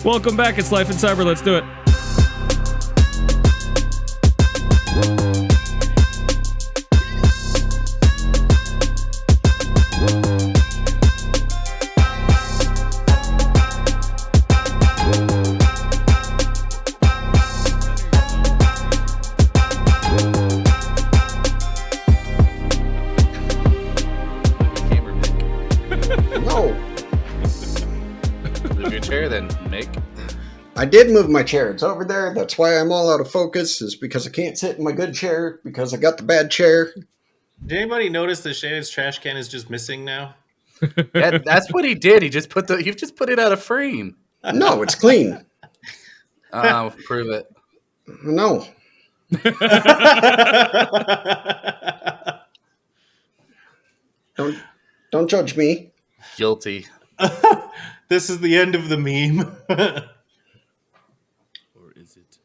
Welcome back. It's Life in Cyber. Let's do it. I did move my chair. It's over there. That's why I'm all out of focus, is because I can't sit in my good chair because I got the bad chair. Did anybody notice that Shannon's trash can is just missing now? That's what he did. He just put it out of frame. No, it's clean. Prove it. No. Don't judge me. Guilty. This is the end of the meme. Or is it?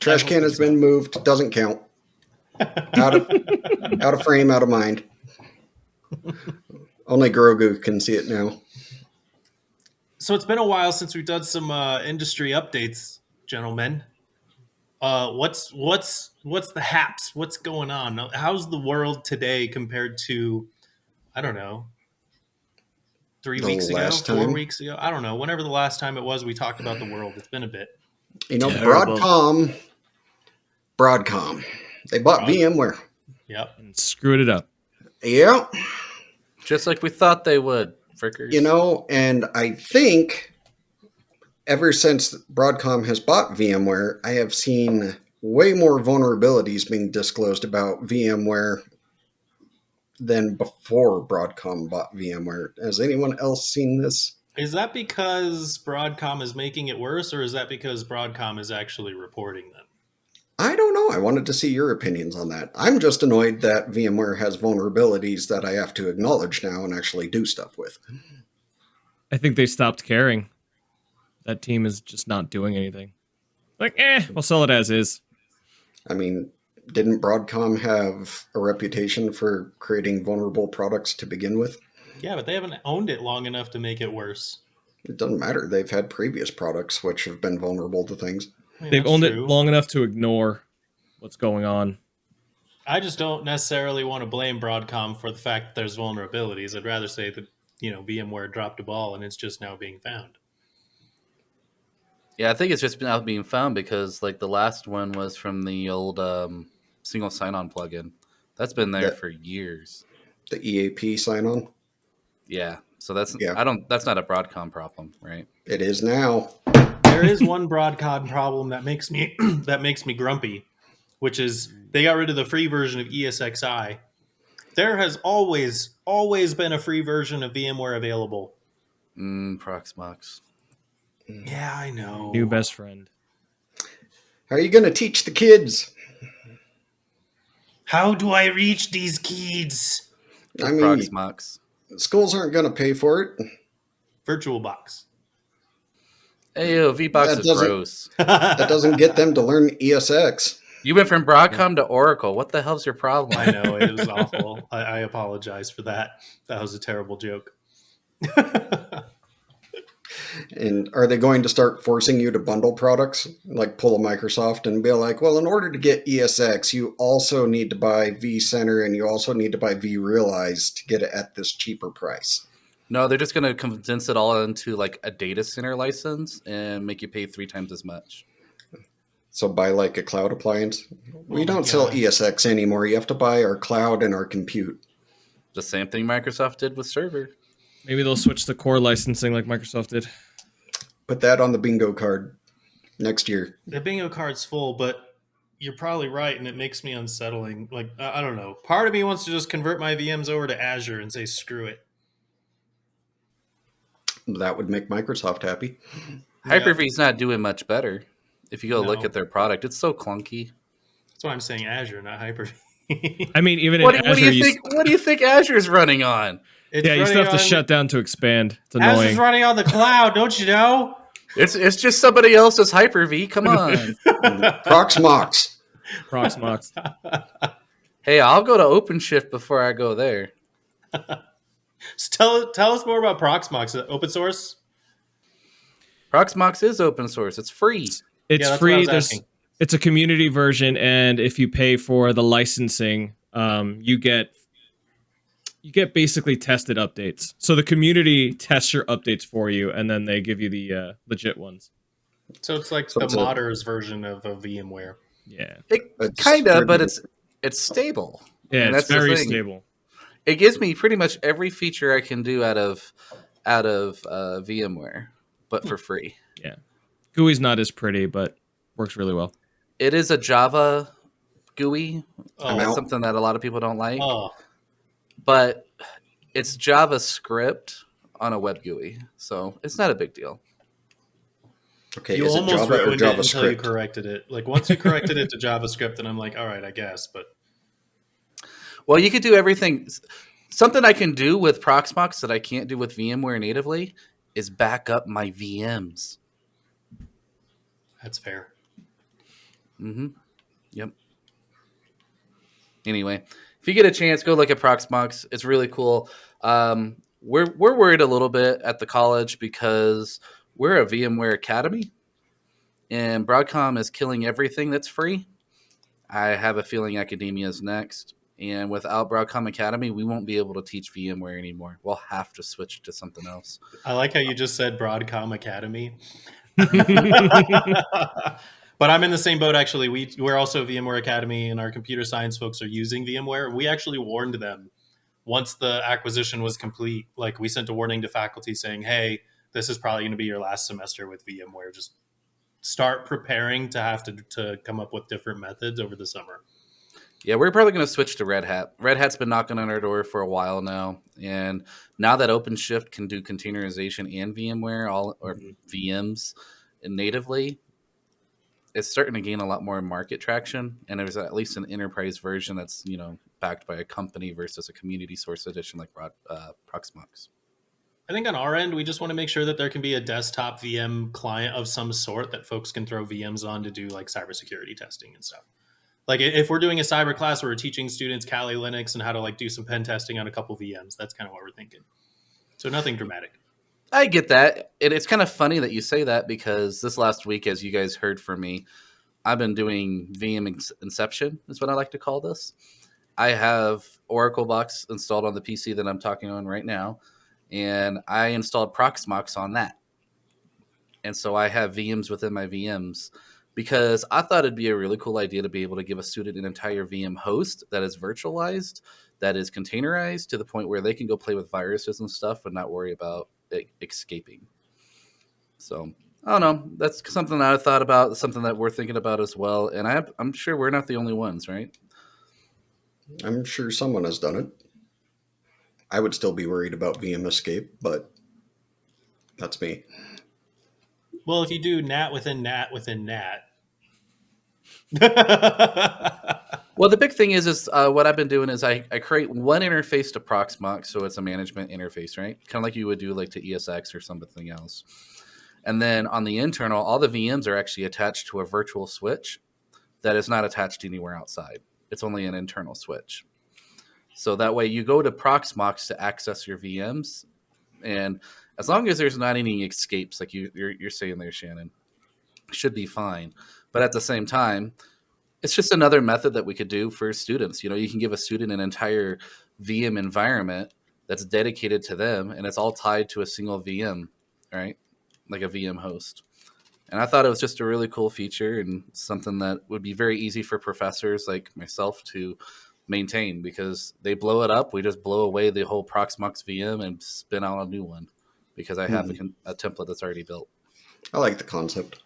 Trash can has been moved. Doesn't count. Out of frame, out of mind. Only Grogu can see it now. So it's been a while since we've done some industry updates, gentlemen. What's the haps? What's going on? How's the world today compared to, I don't know, 3 weeks ago, 4 weeks ago? I don't know. Whenever the last time it was, we talked about the world. It's been a bit. You know, Broadcom, they bought VMware. Yep. And screwed it up. Yeah. Just like we thought they would, frickers. You know, and I think ever since Broadcom has bought VMware, I have seen way more vulnerabilities being disclosed about VMware than before Broadcom bought VMware. Has anyone else seen this? Is that because Broadcom is making it worse, or is that because Broadcom is actually reporting them? I don't know. I wanted to see your opinions on that. I'm just annoyed that VMware has vulnerabilities that I have to acknowledge now and actually do stuff with. I think they stopped caring. That team is just not doing anything. Like, we'll sell it as is. I mean, didn't Broadcom have a reputation for creating vulnerable products to begin with? Yeah, but they haven't owned it long enough to make it worse. It doesn't matter. They've had previous products which have been vulnerable to things. I mean, They've owned true. it long enough to ignore what's going on. I just don't necessarily want to blame Broadcom for the fact that there's vulnerabilities. I'd rather say that, VMware dropped a ball and it's just now being found. Yeah, I think it's just been out being found because, like, the last one was from the old single sign-on plugin. That's been there for years. The EAP sign-on? Yeah, so that's not a Broadcom problem, right? It is now. There is one Broadcom problem that makes me grumpy, which is they got rid of the free version of ESXi. There has always been a free version of VMware available. Proxmox. Yeah, I know. New best friend. How are you going to teach the kids? How do I reach these kids? I mean, Proxmox. Schools aren't going to pay for it. VirtualBox. Hey, VBox is gross. That doesn't get them to learn ESX. You went from Broadcom to Oracle. What the hell's your problem? I know, it was awful. I apologize for that. That was a terrible joke. And are they going to start forcing you to bundle products? Like pull a Microsoft and be like, well, in order to get ESX, you also need to buy vCenter and you also need to buy vRealize to get it at this cheaper price. No, they're just going to condense it all into like a data center license and make you pay 3 times as much. So buy like a cloud appliance. We don't sell ESX anymore. You have to buy our cloud and our compute. The same thing Microsoft did with server. Maybe they'll switch the core licensing like Microsoft did. Put that on the bingo card next year. The bingo card's full, but you're probably right, and it makes me unsettling. Like, I don't know. Part of me wants to just convert my VMs over to Azure and say, screw it. That would make Microsoft happy. Hyper-V's not doing much better. If you go look at their product, it's so clunky. That's why I'm saying Azure, not Hyper-V. I mean, even what in do Azure, you think? What do you think Azure's running on? You still have to shut down to expand. It's annoying. Azure's running on the cloud, don't you know? It's just somebody else's Hyper-V. Come on. Proxmox. Hey, I'll go to OpenShift before I go there. So tell us more about Proxmox. Is it open source? Proxmox is open source. It's free. It's Yeah, that's what I free. was asking. It's a community version, and if you pay for the licensing, you get basically tested updates. So the community tests your updates for you, and then they give you the legit ones. So it's like So the it's modders version of a VMware. Yeah, It It's kind of, but distributed. it's stable. yeah, And it's that's the very thing. stable. It gives me pretty much every feature I can do out of VMware, but for free. Yeah, GUI's not as pretty, but works really well. It is a Java GUI. Oh, That's something that a lot of people don't like. oh, But it's JavaScript on a web GUI, so it's not a big deal. Okay, you is it almost Java or ruined it until you JavaScript? corrected it. Like once you corrected it to JavaScript, and I'm like, all right, I guess. But Well, you could do everything. Something I can do with Proxmox that I can't do with VMware natively is back up my VMs. that's fair. Mm-hmm. Yep. Anyway, if you get a chance, go look at Proxmox. It's really cool. We're worried a little bit at the college because we're a VMware academy, and Broadcom is killing everything that's free. I have a feeling academia is next, and without Broadcom Academy, we won't be able to teach VMware anymore. We'll have to switch to something else. I like how you just said Broadcom Academy. But I'm in the same boat, actually. We're also VMware Academy, and our computer science folks are using VMware. We actually warned them once the acquisition was complete. Like, we sent a warning to faculty saying, hey, this is probably going to be your last semester with VMware. Just start preparing to have to come up with different methods over the summer. Yeah, we're probably going to switch to Red Hat. Red Hat's been knocking on our door for a while now, and now that OpenShift can do containerization and VMware, or VMs natively, it's starting to gain a lot more market traction. And there's at least an enterprise version that's backed by a company versus a community source edition like Proxmox. I think on our end, we just want to make sure that there can be a desktop VM client of some sort that folks can throw VMs on to do like cybersecurity testing and stuff. Like if we're doing a cyber class where we're teaching students Kali Linux and how to like do some pen testing on a couple VMs, that's kind of what we're thinking. So nothing dramatic. I get that. And it's kind of funny that you say that because this last week, as you guys heard from me, I've been doing VM Inception is what I like to call this. I have Oracle Box installed on the PC that I'm talking on right now, and I installed Proxmox on that. And so I have VMs within my VMs because I thought it'd be a really cool idea to be able to give a student an entire VM host that is virtualized, that is containerized to the point where they can go play with viruses and stuff and not worry about escaping. So I don't know. That's something that I thought about, something that we're thinking about as well. And I'm sure we're not the only ones, right? I'm sure someone has done it. I would still be worried about VM escape, but that's me. Well, if you do NAT within NAT within NAT. Well, the big thing is what I've been doing is I create one interface to Proxmox, so it's a management interface, right? Kind of like you would do like to ESX or something else. And then on the internal, all the VMs are actually attached to a virtual switch that is not attached anywhere outside. It's only an internal switch. So that way you go to Proxmox to access your VMs, and as long as there's not any escapes, like you're saying there, Shannon, should be fine. But at the same time, it's just another method that we could do for students. You can give a student an entire VM environment that's dedicated to them, and it's all tied to a single VM, right? Like a VM host. And I thought it was just a really cool feature and something that would be very easy for professors like myself to maintain because they blow it up. We just blow away the whole Proxmox VM and spin out a new one because I have a template that's already built. I like the concept.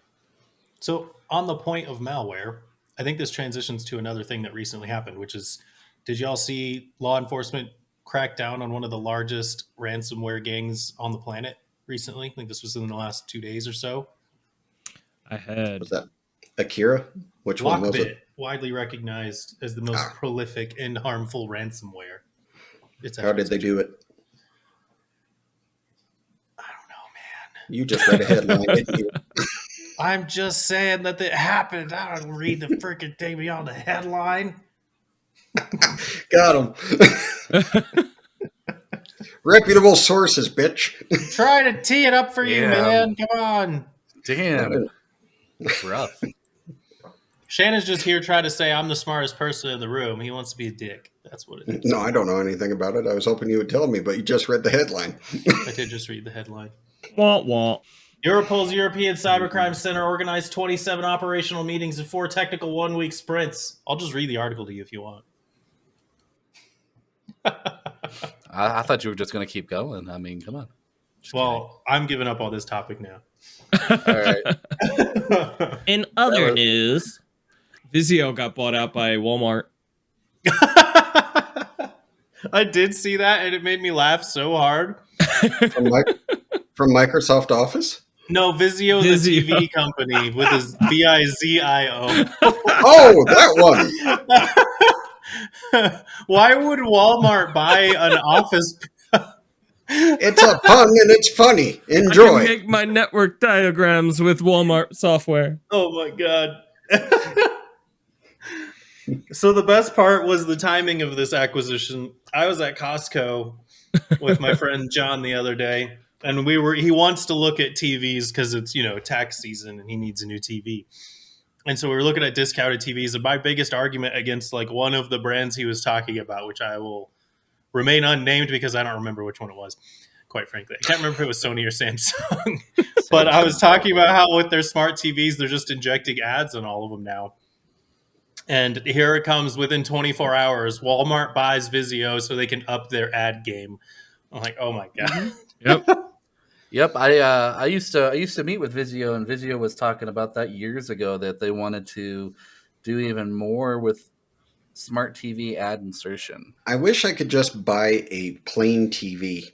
So on the point of malware, I think this transitions to another thing that recently happened, which is, did y'all see law enforcement crack down on one of the largest ransomware gangs on the planet recently? I think this was in the last 2 days or so. I had. Was that Akira? Which one was Lockbit, it? widely recognized as the most prolific and harmful ransomware. How did they do it? I don't know, man. You just read a headline, didn't you? I'm just saying that it happened. I don't read the freaking thing beyond the headline. Got him. Reputable sources, bitch. Try to tee it up for you, Yeah. man. Come on. Damn, that's rough. Shannon's just here trying to say I'm the smartest person in the room. He wants to be a dick. That's what it is. No, I don't know anything about it. I was hoping you would tell me, but you just read the headline. I did just read the headline. Wah, wah. Europol's European Cybercrime Center organized 27 operational meetings and 4 technical one-week sprints. I'll just read the article to you if you want. I thought you were just going to keep going. I mean, come on. Well, I'm giving up on this topic now. All right. In other news, Vizio got bought out by Walmart. I did see that, and it made me laugh so hard. From Microsoft Office? No, Vizio, the TV company, with his Vizio. Oh, that one. Why would Walmart buy an office? It's a pun and it's funny. Enjoy. I can make my network diagrams with Walmart software. Oh my god. So the best part was the timing of this acquisition. I was at Costco with my friend John the other day, and he wants to look at TVs because it's, tax season and he needs a new TV. And so we were looking at discounted TVs, and my biggest argument against like one of the brands he was talking about, which I will remain unnamed because I don't remember which one it was, quite frankly. I can't remember if it was Sony or Samsung. But I was talking about how with their smart TVs, they're just injecting ads on all of them now. And here it comes within 24 hours. Walmart buys Vizio so they can up their ad game. I'm like, oh my god. Yep. I used to meet with Vizio, and Vizio was talking about that years ago, that they wanted to do even more with smart TV ad insertion. I wish I could just buy a plain TV.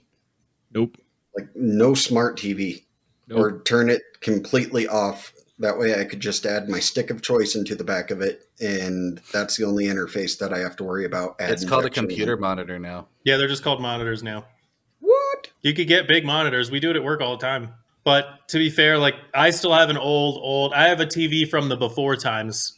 Nope. Like no smart TV. Nope. Or turn it completely off. That way I could just add my stick of choice into the back of it, and that's the only interface that I have to worry about. It's called a computer monitor now. Yeah, they're just called monitors now. What? You could get big monitors. We do it at work all the time. But to be fair, like I still have an I have a TV from the before times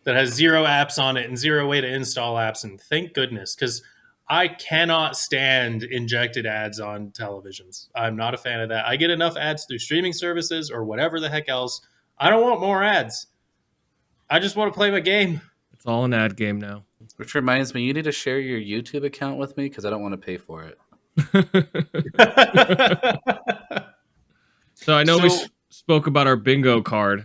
that has 0 apps on it and 0 way to install apps. And thank goodness, because I cannot stand injected ads on televisions. I'm not a fan of that. I get enough ads through streaming services or whatever the heck else. I don't want more ads. I just want to play my game. It's all an ad game now. Which reminds me, you need to share your YouTube account with me because I don't want to pay for it. So I know we spoke about our bingo card,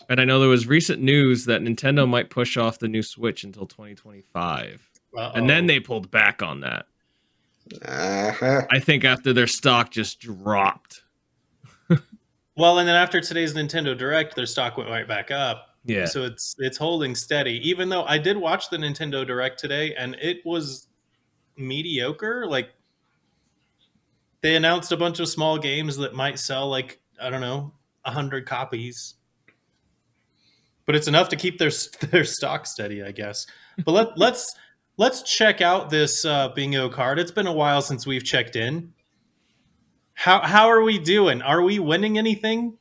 and I know there was recent news that Nintendo might push off the new Switch until 2025. And then they pulled back on that. I think after their stock just dropped. Well, and then after today's Nintendo Direct, their stock went right back up. Yeah. So it's holding steady. Even though I did watch the Nintendo Direct today, and it was mediocre. Like, they announced a bunch of small games that might sell, like, I don't know, 100 copies. But it's enough to keep their stock steady, I guess. But let's check out this bingo card. It's been a while since we've checked in. How are we doing? Are we winning anything?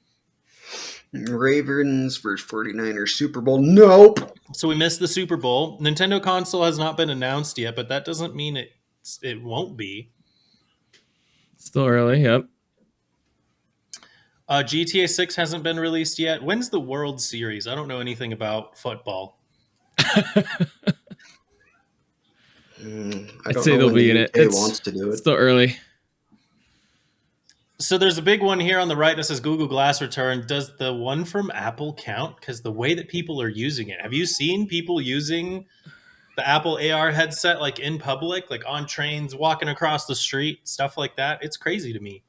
Ravens versus 49ers Super Bowl. Nope. So we missed the Super Bowl. Nintendo console has not been announced yet, but that doesn't mean it won't be. Still early, yep. GTA 6 hasn't been released yet. When's the World Series? I don't know anything about football. I'd say they'll be in it. It wants to do it. Still early. So there's a big one here on the right that says Google Glass return. Does the one from Apple count? Because the way that people are using it. Have you seen people using the Apple AR headset like in public, like on trains, walking across the street, stuff like that? It's crazy to me.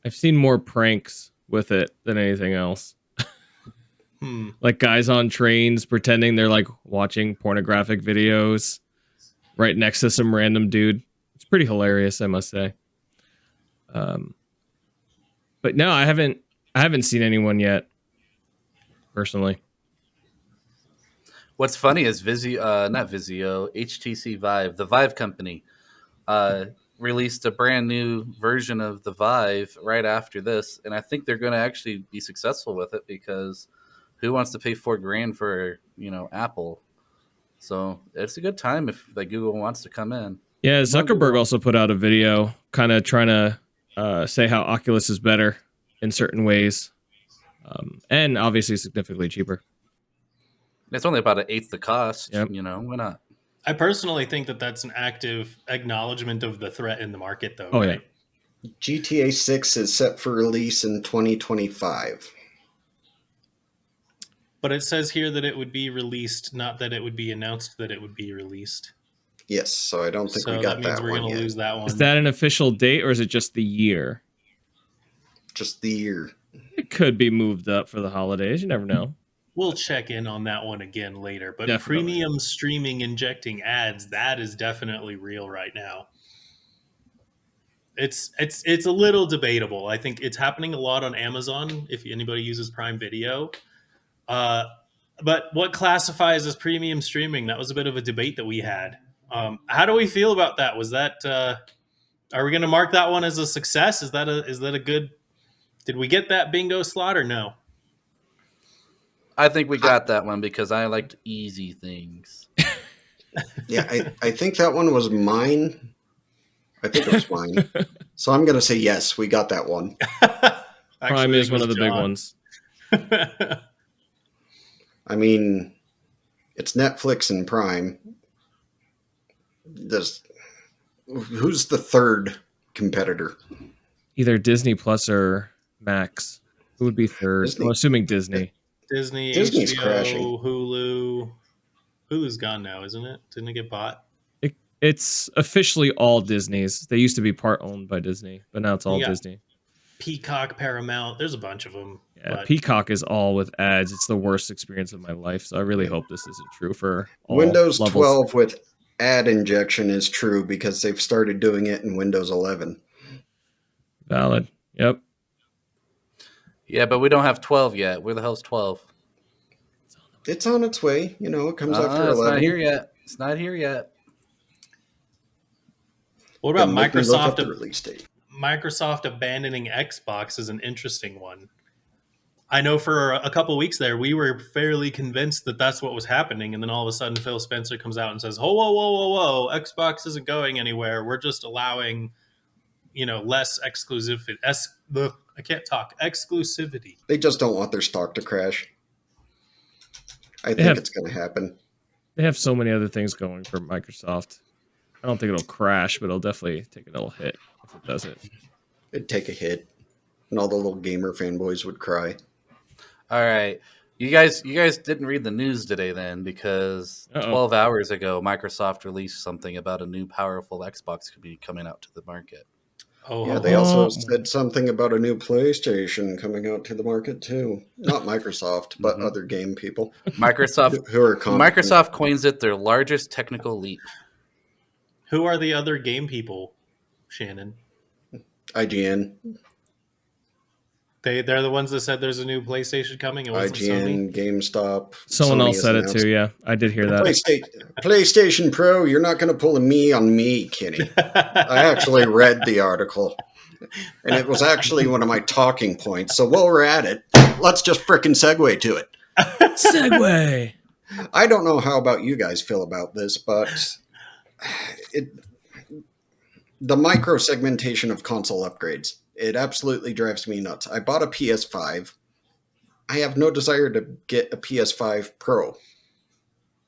I've seen more pranks with it than anything else. Like guys on trains pretending they're like watching pornographic videos right next to some random dude. It's pretty hilarious, I must say. But no, I haven't seen anyone yet, personally. What's funny is HTC Vive, the Vive company, released a brand new version of the Vive right after this, and I think they're going to actually be successful with it because who wants to pay $4,000 for Apple? So it's a good time if like Google wants to come in. Yeah, Zuckerberg also put out a video, kind of trying to say how Oculus is better in certain ways. And obviously significantly cheaper. It's only about an eighth the cost. Yep. Why not? I personally think that that's an active acknowledgement of the threat in the market, though, Oh, yeah. right? GTA 6 is set for release in 2025. But it says here that it would be released, not that it would be announced that it would be released. Yes, so I don't think So we got that means that we're one going to yet. lose that one. Is that an official date or is it just the year? Just the year. It could be moved up for the holidays. You never know. We'll check in on that one again later. But Definitely. premium streaming injecting ads, that is definitely real right now. It's a little debatable. I think it's happening a lot on Amazon if anybody uses Prime Video. But what classifies as premium streaming? That was a bit of a debate that we had. How do we feel about that? Was that are we going to mark that one as a success? Is that a good? Did we get that bingo slot or no? I think we got that one because I liked easy things. Yeah, I think that one was mine. I think it was mine. So I'm going to say yes, we got that one. Prime is one of the big ones. I mean, it's Netflix and Prime. Who's the third competitor? Either Disney Plus or Max. Who would be third? Disney. I'm assuming Disney. Disney's HBO, crashing. Hulu. Hulu's gone now, isn't it? Didn't it get bought? It's officially all Disney's. They used to be part owned by Disney, but now it's all Yeah. Disney. Peacock, Paramount. There's a bunch of them. Yeah, but Peacock is all with ads. It's the worst experience of my life. So I really hope this isn't true for all Windows levels. 12 with ad injection is true because they've started doing it in Windows 11. Valid. Yep. Yeah, but we don't have 12 yet. Where the hell's 12? It's on its way. It comes after It's 11. not here yet. It's not here yet. what about Then make me look up Microsoft? the release date. Microsoft abandoning Xbox is an interesting one. I know for a couple weeks there, we were fairly convinced that that's what was happening. And then all of a sudden, Phil Spencer comes out and says, "Oh, whoa, whoa, whoa, whoa. Xbox isn't going anywhere. We're just allowing, less exclusivity." I can't talk. Exclusivity. They just don't want their stock to crash. I think it's going to happen. They have so many other things going for Microsoft. I don't think it'll crash, but it'll definitely take a little hit if it does it. It'd take a hit, and all the little gamer fanboys would cry. All right. You guys didn't read the news today then because 12 hours ago, Microsoft released something about a new powerful Xbox could be coming out to the market. Oh, Yeah, they also said something about a new PlayStation coming out to the market too. Not Microsoft, but other game people. Microsoft who are competent. Microsoft coins it their largest technical leap. Who are the other game people, Shannon? IGN. They're the ones that said there's a new PlayStation coming. It wasn't IGN, Sony. GameStop. Someone Sony else has said it announced too. Yeah, I did hear that. PlayStation Pro, you're not going to pull a me on me, Kenny. I actually read the article, and it was actually one of my talking points. So while we're at it, let's just frickin' segue to it. Segue. I don't know how about you guys feel about this, but the micro segmentation of console upgrades, it absolutely drives me nuts. I bought a PS5. I have no desire to get a PS5 Pro.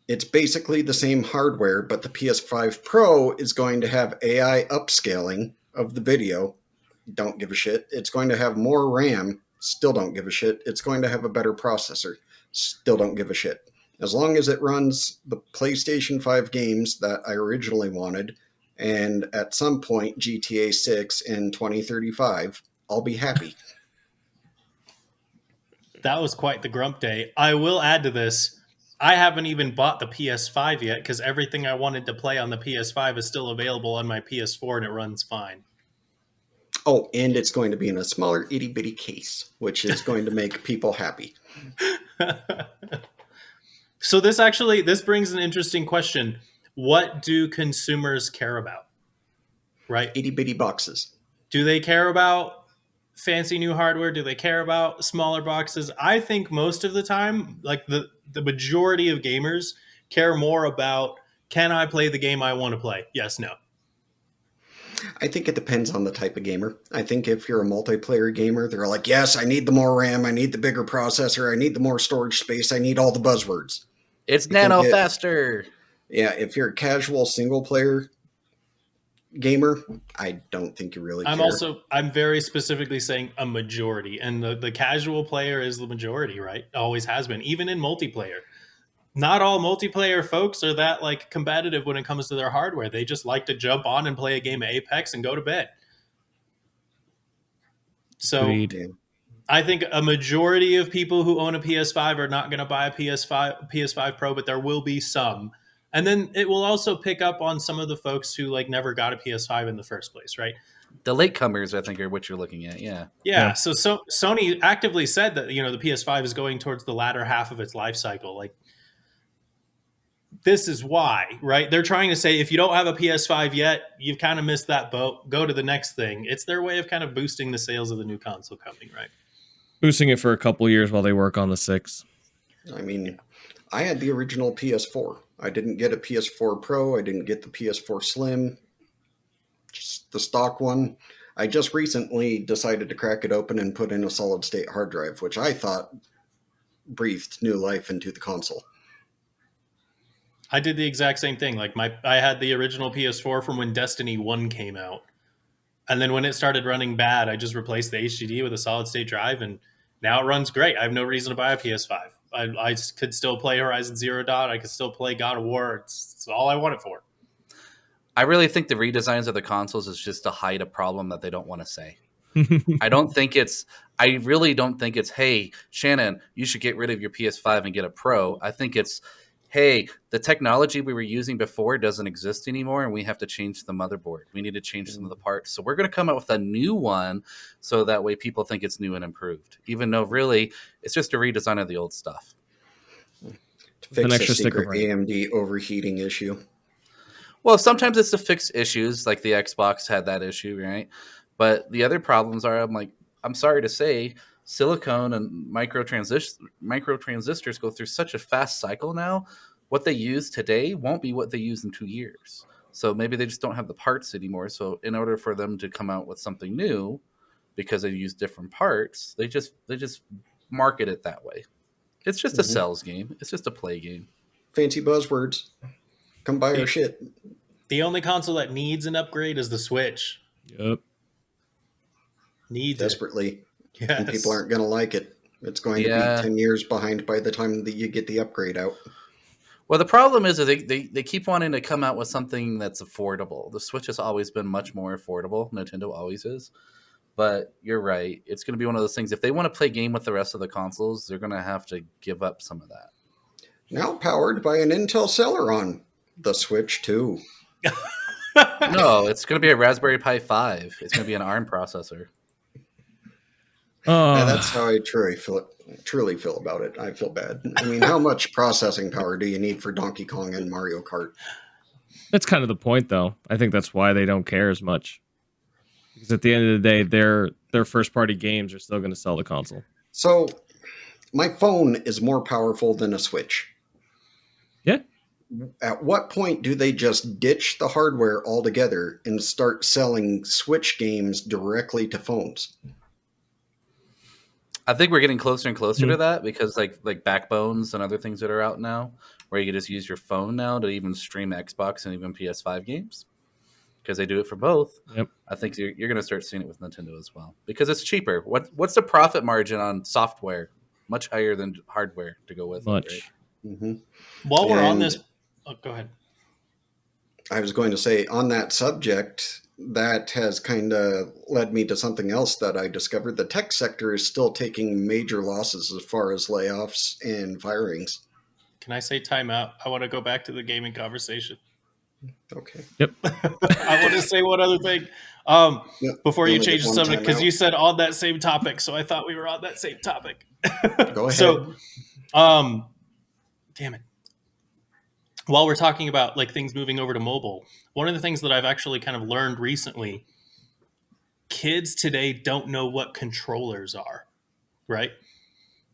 It's basically the same hardware, but the PS5 Pro is going to have AI upscaling of the video. Don't give a shit. It's going to have more RAM. Still don't give a shit. It's going to have a better processor. Still don't give a shit. As long as it runs the PlayStation 5 games that I originally wanted, and at some point GTA 6 in 2035, I'll be happy. That was quite the grump day. I will add to this. I haven't even bought the PS5 yet because everything I wanted to play on the PS5 is still available on my PS4 and it runs fine. Oh, and it's going to be in a smaller itty-bitty case, which is going to make people happy. So this brings an interesting question. What do consumers care about? Right? Itty-bitty boxes. Do they care about fancy new hardware? Do they care about smaller boxes? I think most of the time, like the majority of gamers care more about, can I play the game I want to play? Yes, no. I think it depends on the type of gamer. I think if you're a multiplayer gamer, they're like, yes, I need the more RAM, I need the bigger processor, I need the more storage space, I need all the buzzwords. It's I think nano faster. yeah, if you're a casual single player gamer, I don't think you really care. I'm very specifically saying a majority, and the casual player is the majority, right? Always has been, even in multiplayer. Not all multiplayer folks are that like competitive when it comes to their hardware. They just like to jump on and play a game of Apex and go to bed. So Agreed. Yeah. I think a majority of people who own a PS5 are not going to buy a PS5 Pro, but there will be some. And then it will also pick up on some of the folks who like never got a PS5 in the first place, right? The latecomers, I think, are what you're looking at. Yeah. Yeah. So Sony actively said that, you know, the PS5 is going towards the latter half of its life cycle. Like, this is why, right? They're trying to say if you don't have a PS5 yet, you've kind of missed that boat. Go to the next thing. It's their way of kind of boosting the sales of the new console coming, right? Boosting it for a couple years while they work on the 6. I mean, I had the original PS4. I didn't get a PS4 Pro. I didn't get the PS4 Slim. Just the stock one. I just recently decided to crack it open and put in a solid state hard drive, which I thought breathed new life into the console. I did the exact same thing. Like I had the original PS4 from when Destiny 1 came out. And then when it started running bad, I just replaced the HDD with a solid state drive, and now it runs great. I have no reason to buy a PS5. I could still play Horizon Zero Dawn. I could still play God of War. It's all I want it for. I really think the redesigns of the consoles is just to hide a problem that they don't want to say. I really don't think it's, hey, Shannon, you should get rid of your PS5 and get a Pro. I think it's, hey, the technology we were using before doesn't exist anymore, and we have to change the motherboard. We need to change some of the parts. So we're going to come out with a new one so that way people think it's new and improved, even though really it's just a redesign of the old stuff. To fix An extra a sticker secret price. AMD overheating issue. Well, sometimes it's to fix issues, like the Xbox had that issue, right? But the other problems are, I'm sorry to say, silicone and microtransistors go through such a fast cycle now. What they use today won't be what they use in 2 years. So maybe they just don't have the parts anymore. So in order for them to come out with something new, because they use different parts, they just market it that way. It's just a sales game. It's just a play game. Fancy buzzwords. Come buy our shit. The only console that needs an upgrade is the Switch. Yep. Needs Desperately. it. Yes. And people aren't going to like it. It's going to be 10 years behind by the time that you get the upgrade out. Well, the problem is that they keep wanting to come out with something that's affordable. The Switch has always been much more affordable. Nintendo always is. But you're right. It's going to be one of those things. If they want to play game with the rest of the consoles, they're going to have to give up some of that. Now powered by an Intel Celeron. The Switch, too. No, it's going to be a Raspberry Pi 5. It's going to be an ARM processor. Yeah, that's how I truly feel about it. I feel bad. I mean, how much processing power do you need for Donkey Kong and Mario Kart? That's kind of the point, though. I think that's why they don't care as much. Because at the end of the day, their first-party games are still going to sell the console. So, my phone is more powerful than a Switch. Yeah. At what point do they just ditch the hardware altogether and start selling Switch games directly to phones? I think we're getting closer and closer to that because like Backbones and other things that are out now, where you can just use your phone now to even stream Xbox and even PS5 games because they do it for both. Yep. I think you're going to start seeing it with Nintendo as well because it's cheaper. What's the profit margin on software? Much higher than hardware to go with. Much. Right? Mm-hmm. While we're on this, go ahead. I was going to say, on that subject, that has kind of led me to something else that I discovered. The tech sector is still taking major losses as far as layoffs and firings. Can I say time out? I want to go back to the gaming conversation. Okay. Yep. I want to say one other thing before you change the subject, because you said on that same topic, so I thought we were on that same topic. Go ahead. So, damn it. While we're talking about like things moving over to mobile, one of the things that I've actually kind of learned recently, kids today don't know what controllers are, right?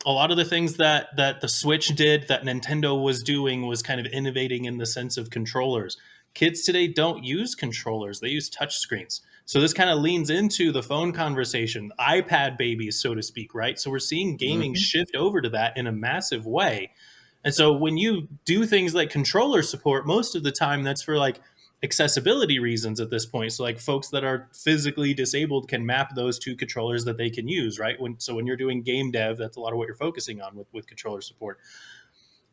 A lot of the things that the Switch did, that Nintendo was doing, was kind of innovating in the sense of controllers. Kids today don't use controllers, they use touch screens. So this kind of leans into the phone conversation, iPad babies, so to speak, right? So we're seeing gaming shift over to that in a massive way. And so when you do things like controller support, most of the time that's for like accessibility reasons at this point. So like folks that are physically disabled can map those to controllers that they can use, right? So when you're doing game dev, that's a lot of what you're focusing on with controller support.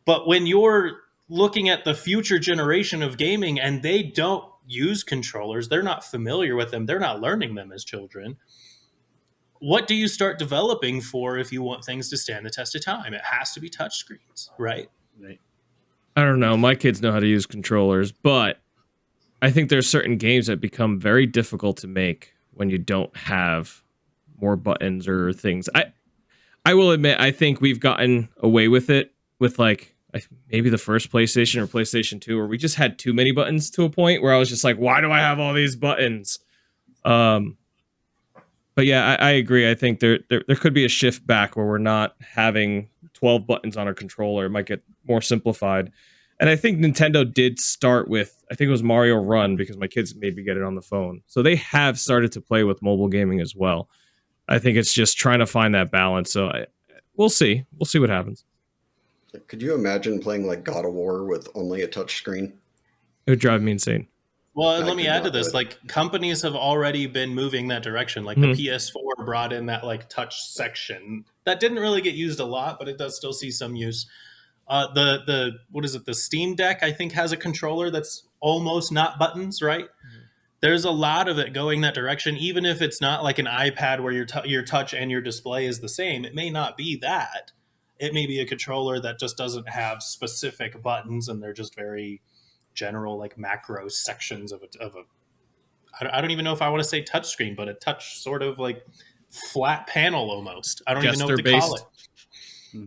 But when you're looking at the future generation of gaming and they don't use controllers, they're not familiar with them, they're not learning them as children, what do you start developing for if you want things to stand the test of time? It has to be touchscreens, right? Right. I don't know. My kids know how to use controllers, but I think there's certain games that become very difficult to make when you don't have more buttons or things. I will admit, I think we've gotten away with it with like maybe the first PlayStation or PlayStation 2, where we just had too many buttons to a point where I was just like, why do I have all these buttons? But yeah, I agree. I think there could be a shift back where we're not having 12 buttons on a controller. It might get more simplified. And I think Nintendo did start with, I think it was Mario Run, because my kids maybe get it on the phone. So they have started to play with mobile gaming as well. I think it's just trying to find that balance. So we'll see. We'll see what happens. Could you imagine playing like God of War with only a touch screen? It would drive me insane. Well, and I let me could add to not do this, it. like companies have already been moving that direction. Like the PS4 brought in that like touch section that didn't really get used a lot, but it does still see some use. The what is it? The Steam Deck, I think, has a controller that's almost not buttons, right? There's a lot of it going that direction, even if it's not like an iPad where your touch and your display is the same. It may not be that. It may be a controller that just doesn't have specific buttons, and they're just very general, like macro sections of a. I don't even know if I want to say touch screen, but a touch sort of like flat panel almost. I don't even know what to call it.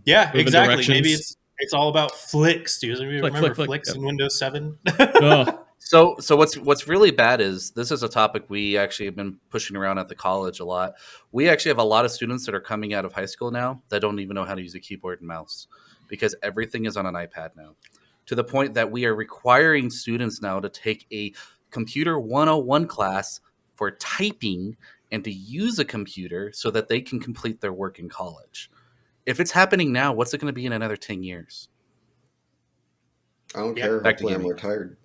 Yeah, Moving exactly. directions. Maybe it's all about flicks. Do you remember flick, flicks yep. in Windows 7? Oh, So what's really bad is this is a topic we actually have been pushing around at the college a lot. We actually have a lot of students that are coming out of high school now that don't even know how to use a keyboard and mouse because everything is on an iPad now. To the point that we are requiring students now to take a computer 101 class for typing and to use a computer so that they can complete their work in college. If it's happening now, what's it going to be in another 10 years? I don't Yeah, care. back to Hopefully I'm gaming. retired.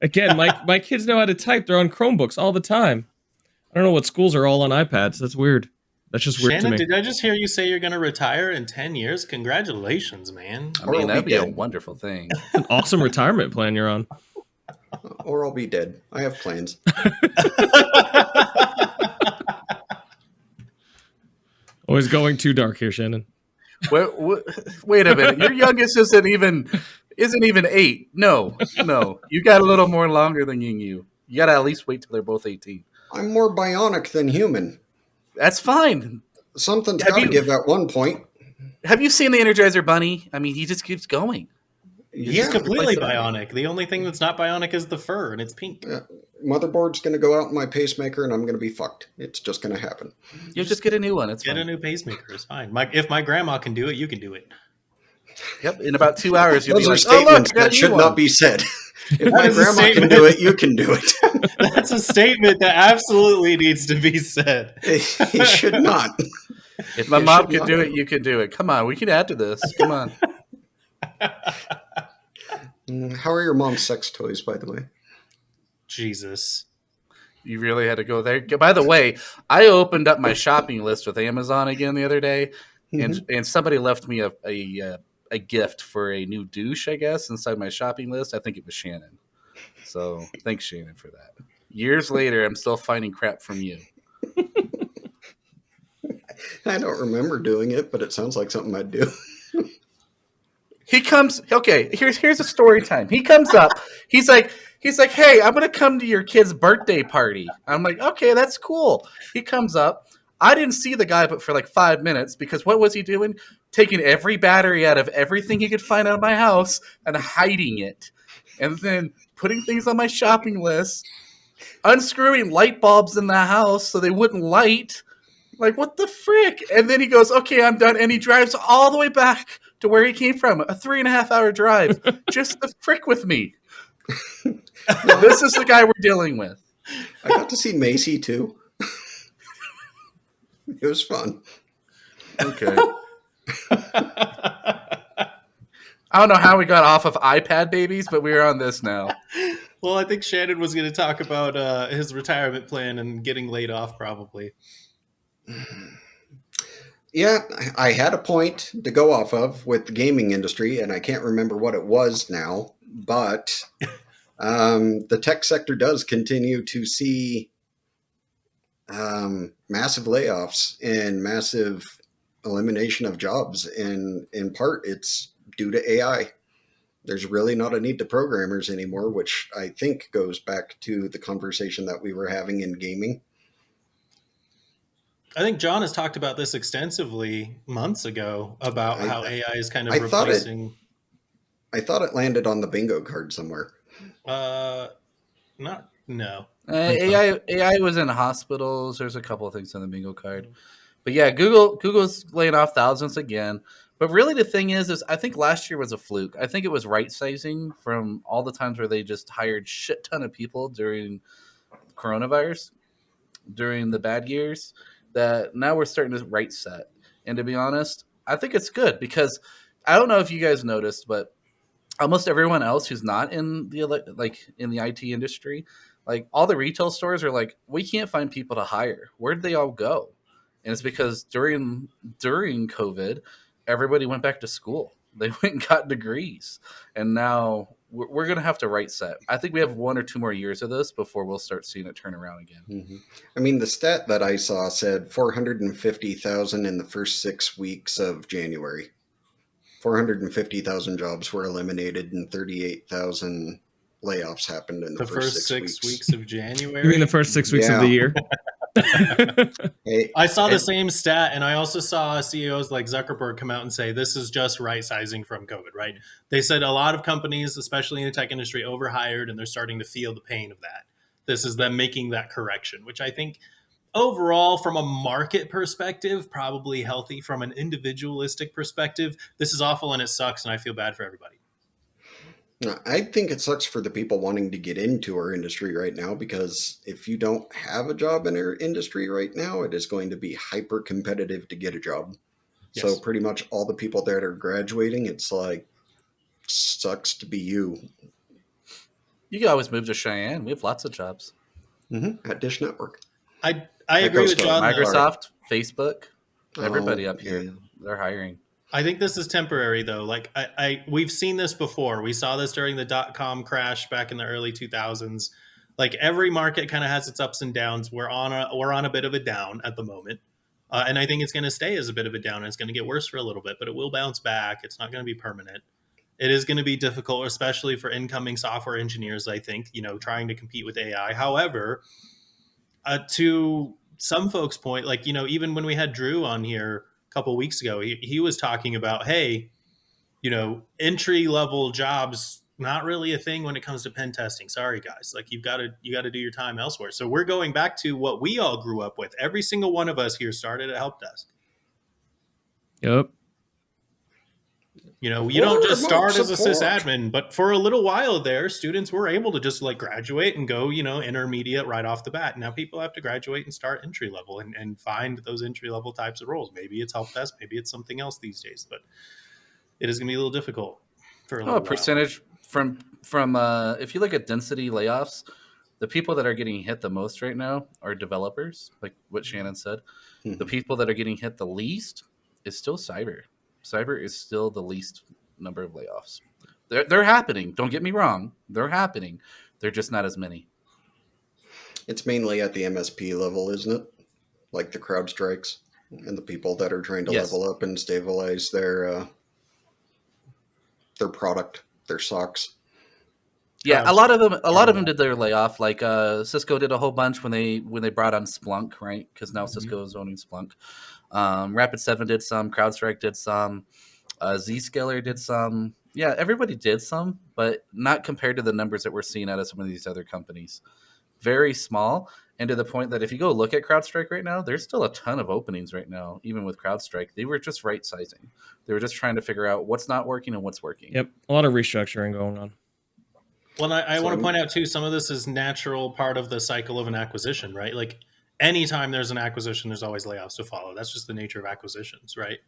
again, my kids know how to type. They're on Chromebooks all the time. I don't know what schools are all on iPads. That's weird. That's just weird Shannon, to me. did I just hear you say you're going to retire in 10 years? Congratulations, man. I Or mean, I'll that'd be be a dead. wonderful thing. An awesome retirement plan you're on. Or I'll be dead. I have plans. Always going too dark here, Shannon. Wait a minute. Your youngest isn't even 8. No. You got a little more longer than you. You got to at least wait till they're both 18. I'm more bionic than human. That's fine. Something's Have got to you- give at one point. Have you seen the Energizer Bunny? I mean, he just keeps going. He's completely like, bionic. The only thing that's not bionic is the fur, and it's pink. motherboard's going to go out in my pacemaker, and I'm going to be fucked. It's just going to happen. You just get a new one. It's Get fine. a new pacemaker. It's fine. If my grandma can do it, you can do it. Yep. In about 2 hours, you'll Those be are like, "Oh, look, statements I got a that new should one." not be said. If my is a grandma can statement. do it, you can do it. That's a statement that absolutely needs to be said. He should not. If my You mom should can not. do it, you can do it. Come on, we can add to this. Come on. How are your mom's sex toys, by the way? Jesus. You really had to go there. By the way, I opened up my shopping list with Amazon again the other day, and somebody left me a gift for a new douche, I guess, inside my shopping list. I think it was Shannon. So thanks, Shannon, for that. Years later, I'm still finding crap from you. I don't remember doing it, but it sounds like something I'd do. He comes. Okay, here's a story time. He comes up. He's like, hey, I'm gonna come to your kid's birthday party. I'm like, okay, that's cool. He comes up. I didn't see the guy, but for like 5 minutes, because what was he doing? Taking every battery out of everything he could find out of my house and hiding it, and then putting things on my shopping list, unscrewing light bulbs in the house so they wouldn't light. Like, what the frick? And then he goes, okay, I'm done. And he drives all the way back to where he came from, a 3.5 hour drive, just the frick with me. No, This is the guy we're dealing with. I got to see Macy too. It was fun. Okay. I don't know how we got off of iPad babies, but we're on this now. Well, I think Shannon was going to talk about his retirement plan and getting laid off, probably. Yeah, I had a point to go off of with the gaming industry, and I can't remember what it was now, but the tech sector does continue to see massive layoffs and massive elimination of jobs. And in part, it's due to AI. There's really not a need to programmers anymore, which I think goes back to the conversation that we were having in gaming. I think John has talked about this extensively months ago about I, how AI is kind of I thought it. replacing. I thought it landed on the bingo card somewhere. Not no. AI was in hospitals. There's a couple of things on the bingo card. But yeah, Google's laying off thousands again. But really, the thing is I think last year was a fluke. I think it was right sizing from all the times where they just hired shit ton of people during coronavirus, during the bad years. That now we're starting to right set. And to be honest, I think it's good because I don't know if you guys noticed, but almost everyone else who's not in the in the IT industry, like all the retail stores are like, we can't find people to hire. Where did they all go? And it's because during COVID, everybody went back to school. They went and got degrees, and now we're going to have to right set. I think we have 1 or 2 more years of this before we'll start seeing it turn around again. Mm-hmm. I mean, the stat that I saw said 450,000 in the first 6 weeks of January. 450,000 jobs were eliminated and 38,000 layoffs happened in the first 6 weeks. Of January. You mean the first 6 weeks of the year? Hey, I saw the same stat, and I also saw CEOs like Zuckerberg come out and say this is just right sizing from COVID, right? They said a lot of companies, especially in the tech industry, overhired, and they're starting to feel the pain of that. This is them making that correction, which I think overall, from a market perspective, probably healthy. From an individualistic perspective, this is awful and it sucks, and I feel bad for everybody. I think it sucks for the people wanting to get into our industry right now, because if you don't have a job in our industry right now, it is going to be hyper competitive to get a job. Yes. So pretty much all the people that are graduating, it's like, sucks to be you. You can always move to Cheyenne. We have lots of jobs. At Dish Network. I agree with Costco. John. Microsoft, Facebook, everybody up here, yeah. they're hiring. I think this is temporary, though. Like we've seen this before. We saw this during the .com crash back in the early 2000s. Like every market kind of has its ups and downs. We're on a bit of a down at the moment, and I think it's going to stay as a bit of a down. It's going to get worse for a little bit, but it will bounce back. It's not going to be permanent. It is going to be difficult, especially for incoming software engineers. I think trying to compete with AI. However, to some folks' point, like even when we had Drew on here couple weeks ago, he was talking about, hey, entry level jobs not really a thing when it comes to pen testing. Sorry guys, like you got to do your time elsewhere. So we're going back to what we all grew up with. Every single one of us here started at help desk. Yep. You don't just start as a sysadmin, but for a little while there, students were able to just like graduate and go, intermediate right off the bat. Now people have to graduate and start entry level and find those entry level types of roles. Maybe it's help desk, maybe it's something else these days, but it is going to be a little difficult for a little while. Percentage from if you look at density layoffs, the people that are getting hit the most right now are developers, like what Shannon said. Mm-hmm. The people that are getting hit the least is still cyber. Cyber is still the least number of layoffs. They're happening. Don't get me wrong. They're happening. They're just not as many. It's mainly at the MSP level, isn't it? Like the crowd strikes and the people that are trying to level up and stabilize their product, their socks. Yeah, a lot of them did their layoff. Like Cisco did a whole bunch when they brought on Splunk, right? Because now Cisco is owning Splunk. Rapid7 did some, CrowdStrike did some, Zscaler did some. Yeah, everybody did some, but not compared to the numbers that we're seeing out of some of these other companies. Very small, and to the point that if you go look at CrowdStrike right now, there's still a ton of openings right now, even with CrowdStrike. They were just right sizing. They were just trying to figure out what's not working and what's working. Yep, a lot of restructuring going on. Well, I So want to I'm- point out too, some of this is natural part of the cycle of an acquisition, right? Like anytime there's an acquisition, there's always layoffs to follow. That's just the nature of acquisitions, right?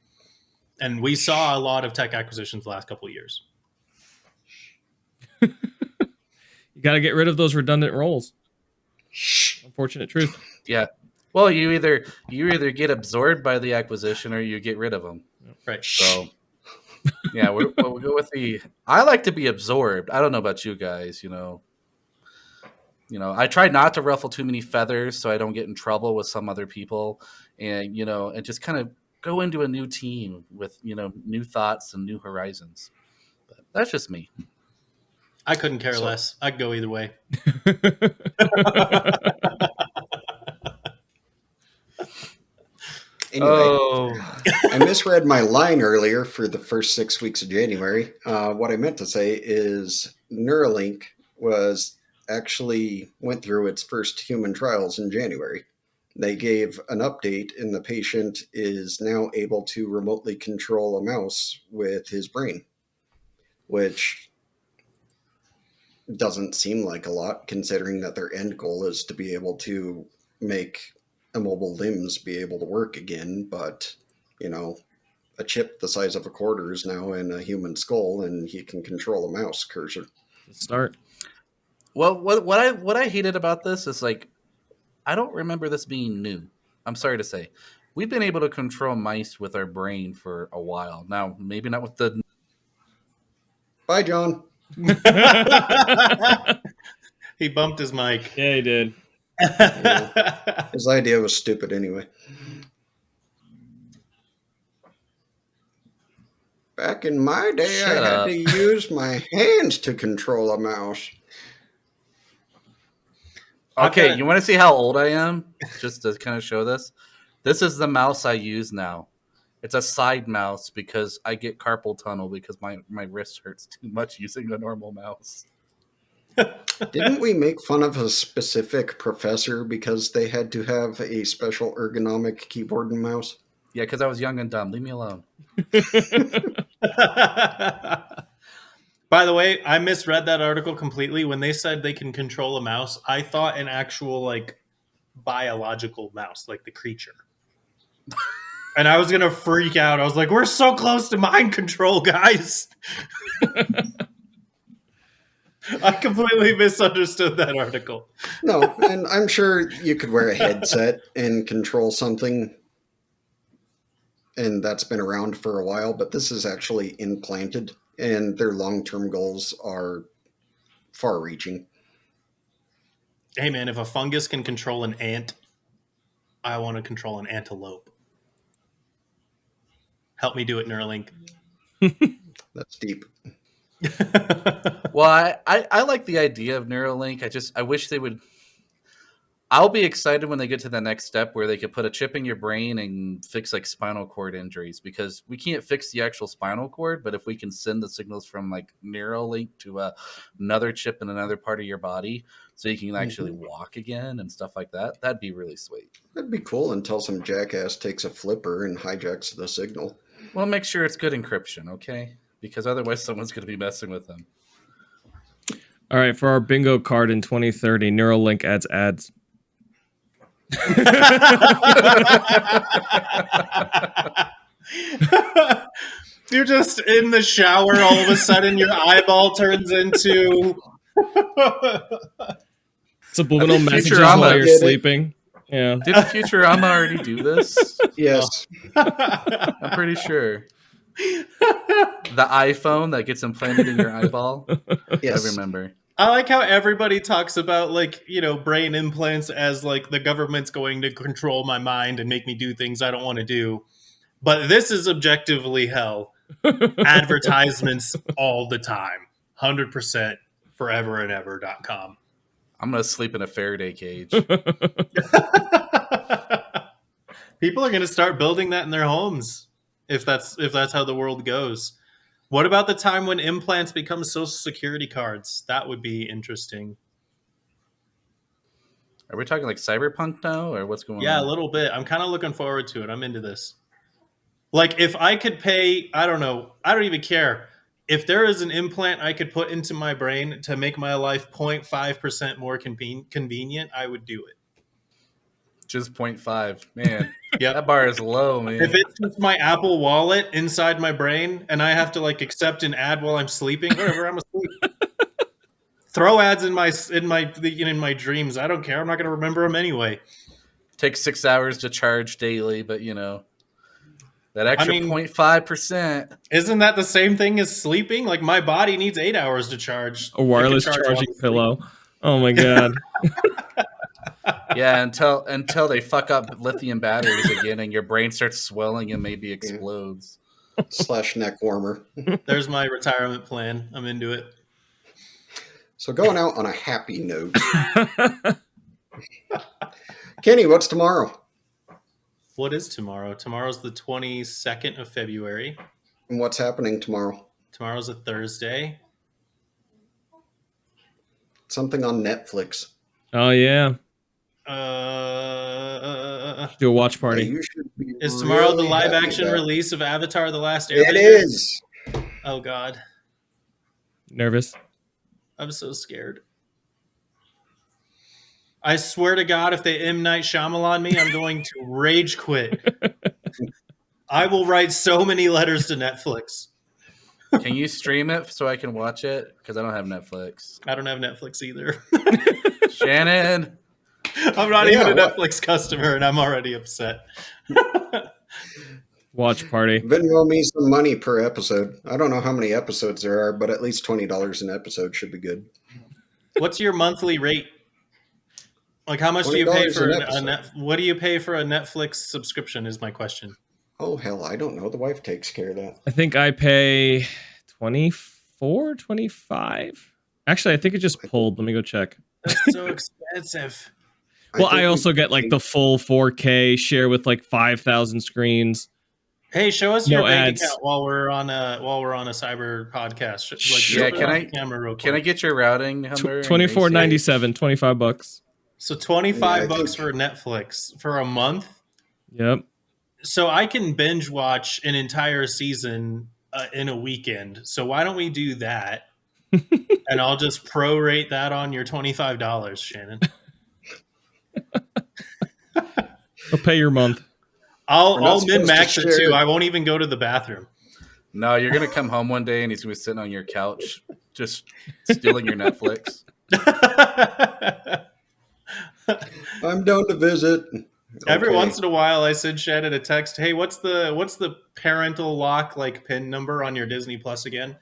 And we saw a lot of tech acquisitions the last couple of years. You got to get rid of those redundant roles. Unfortunate truth. Yeah. Well, you either get absorbed by the acquisition or you get rid of them. Right. So, yeah, we'll go with the. I like to be absorbed. I don't know about you guys. I try not to ruffle too many feathers so I don't get in trouble with some other people, and and just kind of go into a new team with new thoughts and new horizons. But that's just me. I couldn't care less. I'd go either way. Anyway, I misread my line earlier for the first 6 weeks of January. What I meant to say is Neuralink went through its first human trials in January. They gave an update, and the patient is now able to remotely control a mouse with his brain, which doesn't seem like a lot, considering that their end goal is to be able to make immobile limbs be able to work again. But, a chip the size of a quarter is now in a human skull, and he can control a mouse cursor. Start. Well, what I hated about this is I don't remember this being new. I'm sorry to say. We've been able to control mice with our brain for a while. Now, maybe not with the... Bye, John. He bumped his mic. Yeah, he did. His idea was stupid anyway. Back in my day, Shut I had up. to use my hands to control a mouse. Okay, you want to see how old I am? Just to kind of show this. This is the mouse I use now. It's a side mouse because I get carpal tunnel because my wrist hurts too much using a normal mouse. Didn't we make fun of a specific professor because they had to have a special ergonomic keyboard and mouse? Yeah, because I was young and dumb. Leave me alone. By the way, I misread that article completely. When they said they can control a mouse, I thought an actual biological mouse, like the creature. And I was gonna freak out. I was like, "We're so close to mind control, guys." I completely misunderstood that article. No, and I'm sure you could wear a headset and control something, and that's been around for a while, but this is actually implanted, and their long-term goals are far-reaching. Hey man, if a fungus can control an ant, I want to control an antelope. Help me do it, Neuralink. That's deep. Well, I like the idea of Neuralink. I wish they would. I'll be excited when they get to the next step where they could put a chip in your brain and fix spinal cord injuries, because we can't fix the actual spinal cord, but if we can send the signals from Neuralink to another chip in another part of your body so you can actually walk again and stuff like that, that'd be really sweet. That'd be cool until some jackass takes a flipper and hijacks the signal. Well, make sure it's good encryption, okay? Because otherwise someone's going to be messing with them. All right, for our bingo card in 2030, Neuralink adds ads. You're just in the shower, all of a sudden your eyeball turns into Subliminal messages Futurama while you're did it. sleeping. Yeah. Did Futurama already do this? Yes. I'm pretty sure. The iPhone that gets implanted in your eyeball? Yes. I remember. I like how everybody talks about brain implants as the government's going to control my mind and make me do things I don't want to do. But this is objectively hell. Advertisements all the time. 100% foreverandever.com. I'm going to sleep in a Faraday cage. People are going to start building that in their homes if that's how the world goes. What about the time when implants become social security cards? That would be interesting. Are we talking cyberpunk now, or what's going on? Yeah, a little bit. I'm kind of looking forward to it. I'm into this. If I could pay, I don't know, I don't even care. if there is an implant I could put into my brain to make my life 0.5% more convenient, I would do it. Just 0.5. Man, Yep. that bar is low, man. If it's just my Apple Wallet inside my brain and I have to like accept an ad while I'm sleeping, whatever, I'm asleep. Throw ads in my dreams. I don't care. I'm not going to remember them anyway. Takes 6 hours to charge daily, but you know, that extra I mean, 0.5%. Isn't that the same thing as sleeping? Like my body needs 8 hours to charge. A wireless charging pillow. Oh my god. Yeah, until they fuck up lithium batteries again and your brain starts swelling and maybe explodes. / neck warmer. There's my retirement plan. I'm into it. So going out on a happy note. Kenny, what's tomorrow? What is tomorrow? Tomorrow's the 22nd of February. And what's happening tomorrow? Tomorrow's a Thursday. Something on Netflix. Oh yeah. Do a watch party. Yeah, you should be Is tomorrow the really live happy action about it. release of Avatar: The Last Airbender? It is. Oh god. Nervous? I'm so scared. I swear to God, if they M. Night Shyamalan me, I'm going to rage quit. I will write so many letters to Netflix. Can you stream it so I can watch it? Because I don't have Netflix. I don't have Netflix either. Shannon! I'm not Yeah, even a what? Netflix customer, and I'm already upset. Watch party. Venmo me some money per episode. I don't know how many episodes there are, but at least $20 an episode should be good. What's your monthly rate? Like, how much do you pay $20 for an what do you pay for a Netflix subscription? Is my question. Oh hell, I don't know. The wife takes care of that. I think I pay 24, 25. Actually, I think it just pulled. Let me go check. That's so expensive. Well, think I also get like the full 4K share with like 5,000 screens. Hey, show us No your bank ads. account while we're on a cyber podcast. Like, Sure. show it on the camera real quick. Can I get your routing number? $24.97, $25. So $25 Yeah, I for Netflix for a month. Yep. So I can binge watch an entire season in a weekend. So why don't we do that? And I'll just prorate that on your $25, Shannon. I'll pay your month. I'll supposed min-max to it too. share. I won't even go to the bathroom. No, you're going to come home one day and he's going to be sitting on your couch just stealing your Netflix. I'm down to visit. Every Okay. once in a while, I send Shannon a text. Hey, what's the parental lock like PIN number on your Disney Plus again?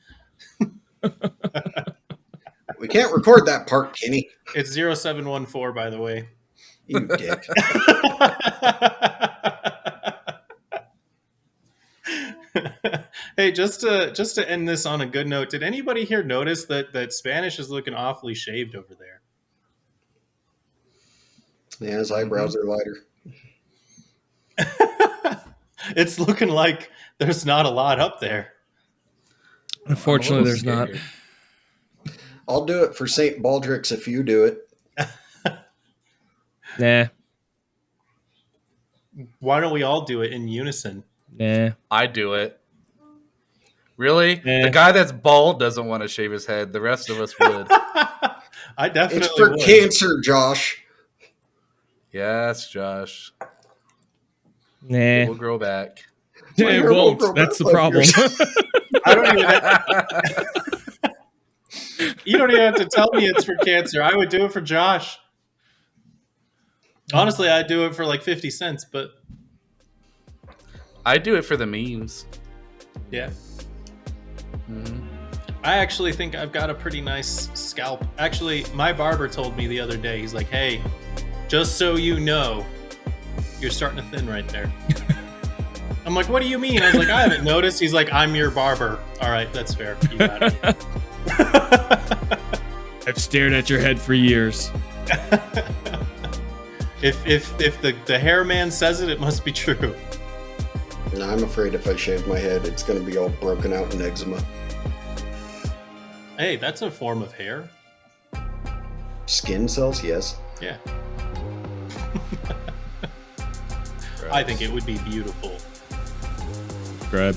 We can't record that part, Kenny. It's 0714, by the way. You dick. Hey, just to end this on a good note, did anybody here notice that Spanish is looking awfully shaved over there? Yeah, his eyebrows are lighter. It's looking like there's not a lot up there. Unfortunately, there's not. I'll do it for St. Baldrick's if you do it. Nah. Why don't we all do it in unison? Nah. I do it. Really? Eh. The guy that's bald doesn't want to shave his head. The rest of us would. I definitely It's for would. cancer, Josh. Yes, Josh. Nah. It will grow back. My It hair won't won't. grow That's the back like problem. yours. I don't even. You don't even have to tell me it's for cancer. I would do it for Josh. Honestly, I'd do it for like 50 cents, but I do it for the memes. yeah. Mhm. I actually think I've got a pretty nice scalp. Actually, my barber told me the other day, he's like, hey, just so you know, you're starting to thin right there. I'm like, what do you mean? I was like, I haven't noticed. He's like, I'm your barber. All right, that's fair. You got it. I've stared at your head for years. If the hair man says it, it must be true. No, I'm afraid if I shave my head, it's going to be all broken out in eczema. Hey, that's a form of hair. Skin cells, yes. Yeah. I think it would be beautiful. Grab.